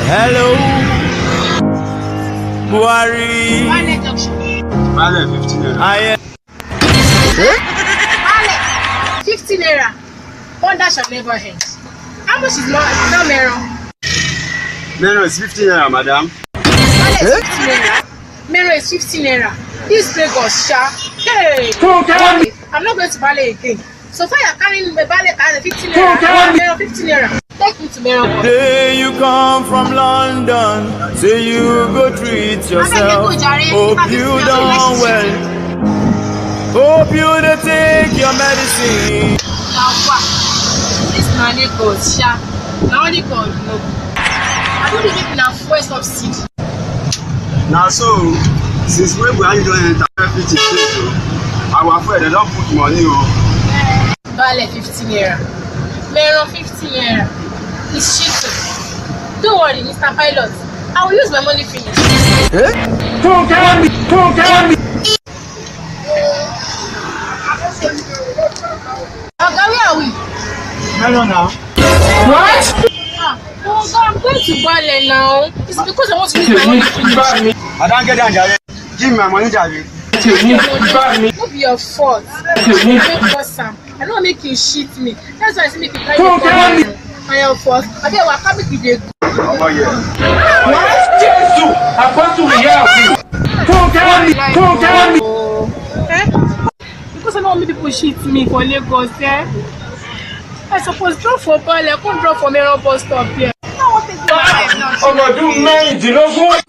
Hello, Buhari. Vale, 15 naira. 15 naira. One dash of never end. How much is now Mero? Mero is 15 naira, madam. Vale is 15 naira. Mero is 15 naira. This play goes sharp. Hey! I'm not going to ballet again. So far you're carrying the ballet at 15 naira. Mero 15 naira. Take me to Mero. Day you come from London, say you go treat yourself. Hope you done well. Hope you dey take your medicine. Now what? This money goes sharp. Now only God know. I don't even have fuel subsidy. Now so, since we don't enter everything, our friend they don't put money. Vale 15 naira. Mero 15 naira. It's cheating. Don't worry, Mr. Pilot. I will use my money finish. Come on me. Oga, where are we? Mero now. What? Oh God, I'm going to ballet now. It's because I want to use my money finish. I don't get that, Jare. Give me my money, Jare. Don't be your fault. I don't make you shit me. That's why I say make you carry your money. And your fault. I bet we're coming to the Oh yeah. What? Jesus! I want to hear you. Because I don't want people shit me for Lagos, eh? I suppose drop for ballet. I can't drop for Mero bus stop here. I want to go. Oh, my God, man, you know what?